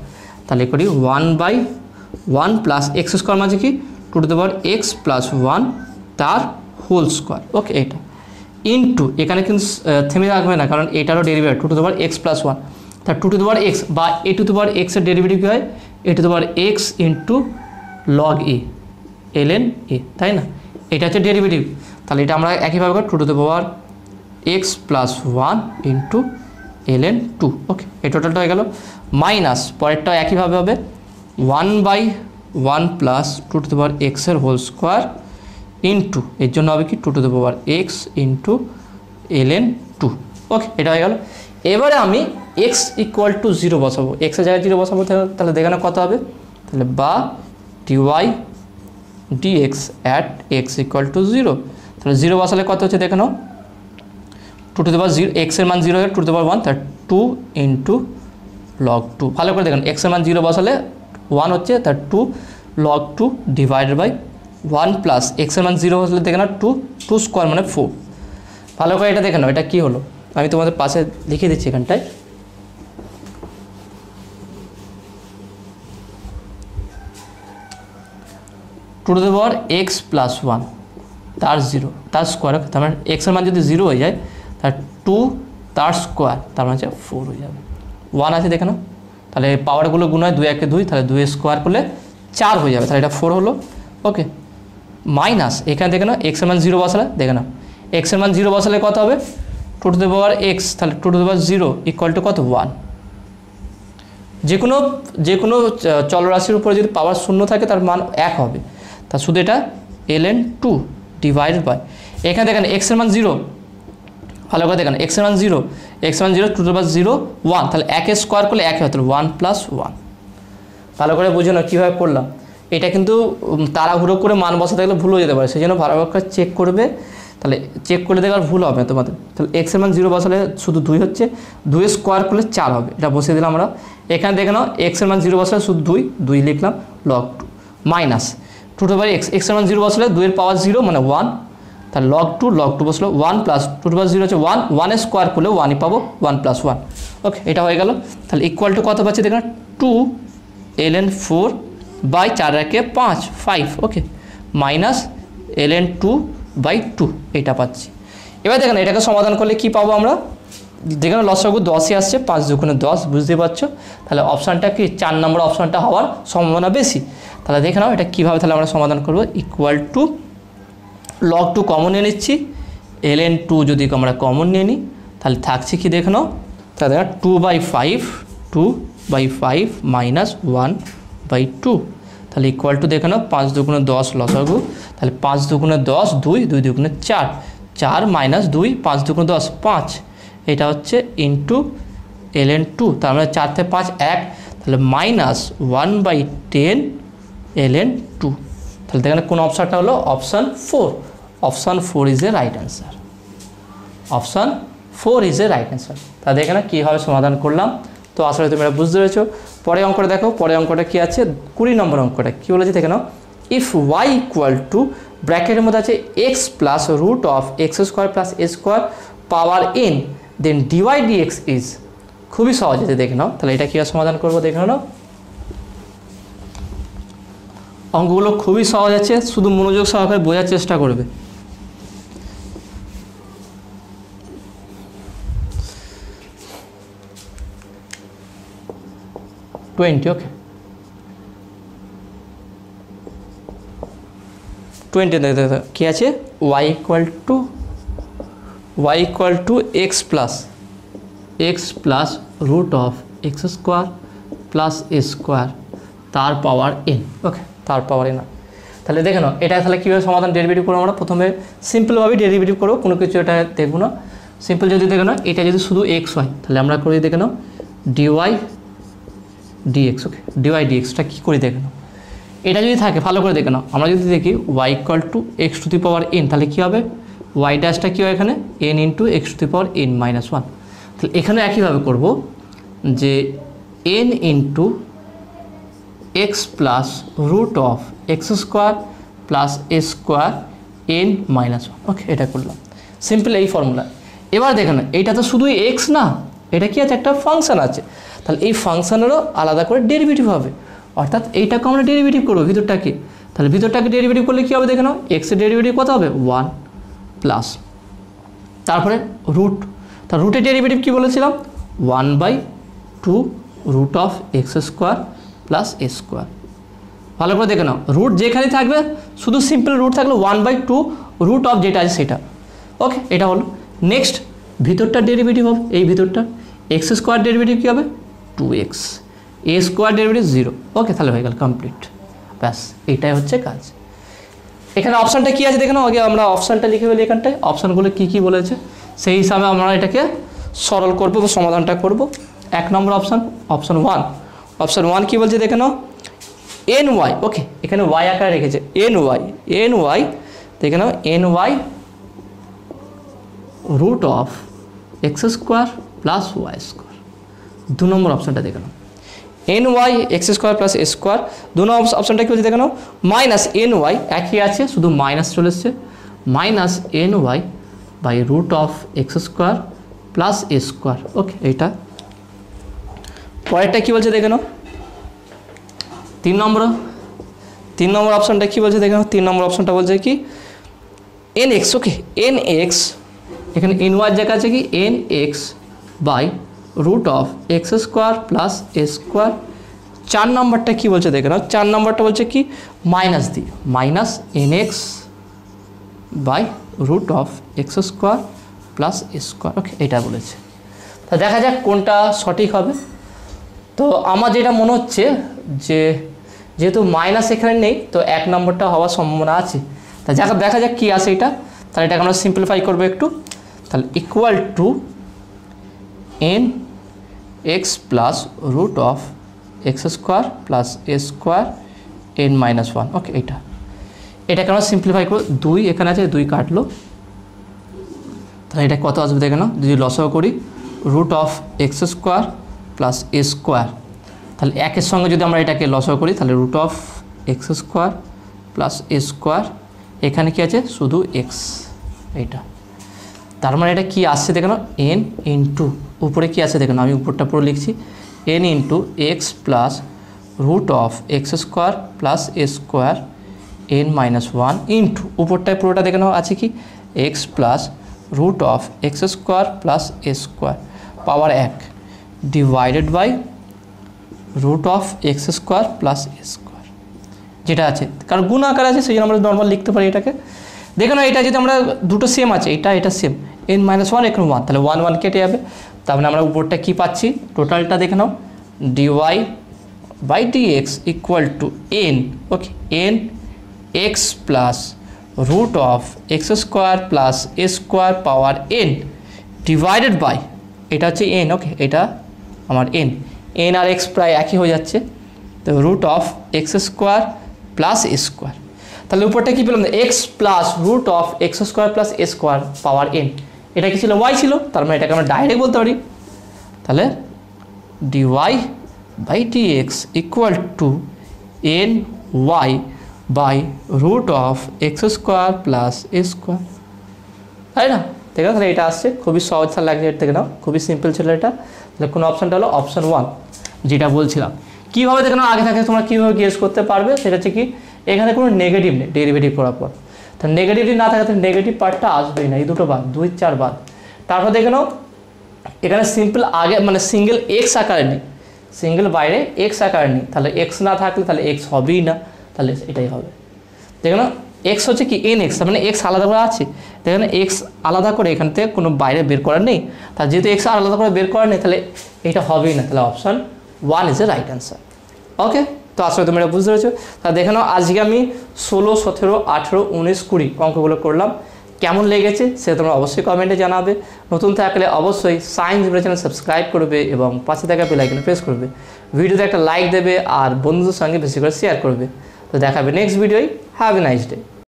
তাহলে করি 1/1 প্লাস এক্স স্কোয়ার মানে কি two to the power x plus 1 তার হোল স্কোয়ার। ওকে, এটা ইন্টু এখানে কিন্তু থেমে রাখবে না, কারণ এটারও derivative two to the power x plus 1, তার two to the power x বা এ টু দ্য পাওয়ার এক্সের ডেরিভেটিভ কী হয় a to the power x into log a ln a, তাই না? এটা হচ্ছে ডেরিভেটিভ। তাহলে এটা আমরা একইভাবে করি two to the power x plus 1 into ln 2। Okay, এই টোটালটা হয়ে গেল, মাইনাস পরেরটা একইভাবে হবে 1/1 plus two to the power এক্সের হোল স্কোয়ার ইন্টু এর জন্য হবে কি two to the power x into ln 2। Okay, এটা হয়ে গেল। এবারে আমি এক্স ইকুয়াল টু 0 বসাবো, এক্সের জায়গায় 0 বসাবো, তাহলে দেখে না কত হবে, তাহলে বা dy dx at x equal to 0, তাহলে 0 বসালে কত হচ্ছে দেখে নাও টু টু দ্য পাওয়ার 0, এক্সের মান 0 হয়ে টু টু দ্য পাওয়ার 1, তার 2 ইন্টু লগ 2। ভালো করে দেখেন এক্সের মান 0 বসালে 1 হচ্ছে, তার 2 লগ 2 ডিভাইডেড বাই 1 প্লাস এক্সের মান 0 বসালে দেখে না 2 স্কোয়ার মানে 4। ভালো করে এটা দেখে নাও এটা কী হলো, আমি তোমাদের পাশে লিখে দিচ্ছি এখানটায়। Two to the power x plus 1 তার 0 তার স্কোয়ার, তার মানে এক্সের মান যদি 0 হয়ে যায় তার 2 তার স্কোয়ার, তার মানে হচ্ছে 4 হয়ে যাবে। 1 আছে দেখে নাও, তাহলে পাওয়ারগুলো গুণ হয় 2 × 2, তাহলে 2 স্কোয়ার করলে 4 হয়ে যাবে, তাহলে এটা 4 হলো। ওকে, মাইনাস এখানে দেখে নাও এক্সের মান 0 বসালে দেখে নাও এক্সের মান 0 বসালে কত হবে two to the power x, তাহলে two to the power 0 equal to কত 1। যে কোনো চলরাশির উপরে যদি পাওয়ার 0 থাকে তার মান 1 হবে, তা শুধু এটা ln 2 ডিভাইডেড বাই এখানে দেখেন এক্সের মান 0, ভালো করে দেখেন এক্সের মান 0 টু টু দ্য পাওয়ার 0 1, তাহলে 1 স্কোয়ার করলে 1 হয়, তাহলে 1 প্লাস 1। ভালো করে বুঝে নাও কীভাবে করলাম। এটা কিন্তু তাড়াহুড়ো করে মান বসাতে গেলে ভুল হয়ে যেতে পারে, সেই জন্য ভালো করে চেক করবে, তাহলে চেক করে দেখে আর ভুল হবে না তোমাদের। তাহলে এক্সের মান 0 বসালে শুধু 2 হচ্ছে, 2 স্কোয়ার করলে 4 হবে, এটা বসিয়ে দিলাম আমরা। এখানে দেখে নাও এক্সের মান 0 বসালে শুধু 2 লিখলাম log 2 minus two to the power এক্সের মান 0 বসালে 2 এর পাওয়ার 0 মানে 1, তাহলে লগ 2 বসলো 1 plus two to the power 0 হচ্ছে 1 স্কোয়ার করলে 1ই পাবো 1 প্লাস 1। ওকে, এটা হয়ে গেল। তাহলে ইকুয়াল টু কত পাচ্ছি দেখেন 2 ln 4 বাই 4 × 5 ওকে মাইনাস ln 2/2 এটা পাচ্ছি। এবার দেখেন এটাকে সমাধান করলে কি পাবো আমরা, যেখানে লসাগু 10ই আসছে, 5 × 10 বুঝতে পারছো, তাহলে অপশানটা কি 4 নম্বর অপশানটা হওয়ার সম্ভাবনা বেশি। তাহলে দেখে নাও এটা কীভাবে তাহলে আমরা সমাধান করবো, ইকুয়াল টু লগ 2 কমন নিয়ে নিচ্ছি, ln 2 যদি আমরা কমন নিয়ে নিই তাহলে থাকছে কি দেখে নাও, তাহলে 2/5 মাইনাস 1 বাই 2, তাহলে ইকুয়াল টু দেখে নাও 5 দুগুণে 10 লসাগু, তাহলে 5 দুগুণে 10 2, 2 দুগুণে 4, 4 মাইনাস 2, 5 দুগুণে 10 5, এটা হচ্ছে ইন্টু ln 2, তার মানে 4 থেকে 5 1, তাহলে মাইনাস 1/10 ln 2। তাহলে দেখেন কোন অপশানটা হলো option 4, option 4 is a right answer, option 4 is a right answer. তাহলে এখানে কীভাবে সমাধান করলাম, তো আসলে তুমি এটা বুঝতে পেরেছো। পরে অঙ্কটা দেখো, পরে অঙ্কটা কী আছে 20 নম্বর অঙ্কটা কী বলেছে দেখে নাও, ইফ ওয়াই ইকুয়াল টু ব্র্যাকেটের মধ্যে আছে x plus root of x square plus a square power n, then dy dx is, খুবই সহজ আছে দেখে নাও। তাহলে এটা কীভাবে সমাধান করবো দেখে নাও, অঙ্কগুলো খুবই সহজ আছে, শুধু মনোযোগ সহকারে বোঝার চেষ্টা করবে। ওকে 20 দেখো কী আছে, y equal to x plus root of x square plus a square তার পাওয়ার এন। ওকে, তার পাওয়ার এন। তাহলে দেখে নাও এটা তাহলে কীভাবে সমাধান ডেরিভেটিভ করবো, আমরা প্রথমে সিম্পলভাবে ডেরিভেটিভ করবো, কোনো কিছু এটা দেখবো না। সিম্পল যদি দেখে নাও এটা যদি শুধু এক্স হয় তাহলে আমরা করি দেখে নাও ডিওয়াই ডিএক্স। ওকে, ডিওয়াই ডিএক্সটা কী করি দেখে নাও, এটা যদি থাকে ভালো করে দেখে নাও, আমরা যদি দেখি y equal to x to the power n, তাহলে কী হবে ওয়াই ড্যাশটা কী হয় এখানে n into x to the power n minus 1। তাহলে এখানে একইভাবে করব যে n into x plus root of x square plus a square n minus 1। Okay, এটা করলাম সিম্পল এই ফর্মুলা। এবার দেখে না এইটা তো শুধুই এক্স না, এটা কি আছে একটা ফাংশান আছে, তাহলে এই ফাংশানেরও আলাদা করে ডেরিভেটিভ হবে, অর্থাৎ এইটাকে আমরা ডেরিভেটিভ করবো ভিতরটাকে। তাহলে ভিতরটাকে ডেরিভেটিভ করলে কী হবে দেখে নাও, এক্সের ডেরিভেটিভ কত হবে 1 প্লাস তারপরে রুট, তার রুটের ডেরিভেটিভ কী বলেছিলাম 1/2 root of x square plus a square. ভালো করে দেখে নাও রুট যেখানে থাকবে শুধু সিম্পল রুট থাকলে 1/2 রুট অফ যেটা আছে সেটা। ওকে, এটা হলো। নেক্সট ভিতরটার ডেরিভেটিভ হবে, এই ভিতরটা এক্স স্কোয়ার ডেরিভেটিভ কী হবে 2x, এ স্কোয়ার ডেরিভেটিভ 0। ওকে, তাহলে হয়ে গেল কমপ্লিট, ব্যাস এইটাই হচ্ছে কাজ। এখানে অপশানটা কী আছে দেখে নাও, আগে আমরা অপশানটা লিখে ফেলি এখানটায়, অপশানগুলো কী কী বলেছে সেই হিসাবে আমরা এটাকে সরল করবো বা সমাধানটা করব। 1 নম্বর অপশান, অপশান 1, অপশান 1 কী বলছে দেখে নাও এন ওয়াই। ওকে, এখানে ওয়াই আকারে রেখেছে এন ওয়াই দেখে নাও n y root of x square plus y square. 2 number অপশানটা দেখে নাও n y x square plus a square. 2 number অপশানটা কী বলছে দেখে নাও মাইনাস এন ওয়াই, একই আছে শুধু মাইনাস চলে এসছে, minus n y by root of x square plus a square. Okay, এইটা। পরেরটা কী বলছে দেখে নাও 3 নম্বর অপশানটা কী বলছে দেখে নাও, 3 নম্বর অপশানটা বলছে কি n x. Okay, n x এখানে এন ওয়াই জায়গা আছে কি n x by root of x square plus a square. 4 নম্বরটা কী বলছে দেখে নাও, 4 নম্বরটা বলছে কি মাইনাস দিয়ে minus n x by root of x square plus a square. Okay, এটা বলেছে। তা দেখা যাক কোনটা সঠিক হবে। তো আমার যেটা মনে হচ্ছে যে যেহেতু মাইনাস এখানে নেই তো 1 নম্বরটা হওয়ার সম্ভাবনা আছে। তা দেখা যাক কী আসে এটা। তাহলে এটাকে আমরা সিম্পলিফাই করবো একটু। তাহলে equal to n x plus root of x square plus a square n minus 1। Okay, এটাকে আমরা সিম্পলিফাই করবো। 2 এখানে আছে, 2 কাটলো, তাহলে এটা কত আসবে দেখে নাও, যদি লসাগু করি root of x square plus a square, তাহলে 1 এর সঙ্গে যদি আমরা এটাকে লসাগু করি তাহলে root of x square plus a square, এখানে কি আছে শুধু এক্স, এইটা। তার মানে এটা কি আসছে দেখে নাও এন ইন্টু উপরে কি আছে দেখে নাও, আমি উপরটা পুরো লিখছি n into x plus root of x square plus a square n minus 1 into উপরটায় পুরোটা দেখে নাও আছে কি x plus root of x square plus a square power 1 divided by root of x square plus a square, যেটা আছে কারণ গুণ আকার আছে সেই জন্য আমরা নর্মাল লিখতে পারি এটাকে। দেখো না এটা যদি আমরা দুটো সেম আছে, এটা সেম এন মাইনাস 1 এখানে 1, তাহলে 1 1 কেটে যাবে। তার মানে আমরা উপরটা কী পাচ্ছি টোটালটা দেখে নাও d y by dx equal to n, okay, n x plus root of x square plus a square power n divided by, এটা হচ্ছে এন, ওকে, এটা আমার এন, এন আর এক্স প্রায় একই হয়ে যাচ্ছে, তো root of x square plus a square, তাহলে উপরটা কী পেলাম, x plus root of x square plus a square power n, এটা কি ছিল ওয়াই ছিল, তার মানে এটাকে আমরা ডাইরেক্ট বলতে পারি, তাহলে dy by dx equal to n y by root of x square plus a square, তাই না? ঠিক আছে, তাহলে এটা আসছে, খুবই সহজ লাগছে, এর থেকে নাও, খুবই সিম্পল ছিল এটা। তাহলে কোন অপশানটা হলো অপশান 1, যেটা বলছিলাম। কীভাবে দেখে নাও আগে থাকে তোমরা কীভাবে গেস করতে পারবে, সেটা হচ্ছে কি এখানে কোনো নেগেটিভ নেই ডেরিভেটিভ করার পর, তো নেগেটিভ না থাকে তাহলে নেগেটিভ পার্টটা আসবেই না, এই দুটো বাদ, 2 4 বাদ। তারপর দেখে নাও এখানে সিম্পল আগে মানে সিঙ্গেল এক্স আকারে নেই, সিঙ্গেল বাইরে এক্স আকারে নেই, তাহলে এক্স না থাকলে তাহলে এক্স হবেই না, তাহলে এটাই হবে। দেখো না এক্স হচ্ছে কি এন এক্স, তার মানে এক্স আলাদা করে আছে, দেখেন এক্স আলাদা করে এখান থেকে কোনো বাইরে বের করার নেই, তার যেহেতু এক্স আলাদা করে বের করার নেই তাহলে এটা হবেই না, তাহলে option 1 is a right answer. Okay, তো আসলে তোমরা এটা বুঝতে পেরেছো। তা দেখে নাও আজকে আমি 16, 17, 18, 19, 20 অঙ্কগুলো করলাম, কেমন লেগেছে সেটা তোমরা অবশ্যই কমেন্টে জানাবে। নতুন থাকলে অবশ্যই সায়েন্স ভিডিও চ্যানেল সাবস্ক্রাইব করবে এবং পাশে থাকা বেল আইকনে প্রেস করবে, ভিডিওতে একটা লাইক দেবে আর বন্ধুদের সঙ্গে বেশি করে শেয়ার করবে। তো দেখাবে নেক্সট ভিডিওয়। Have a nice day.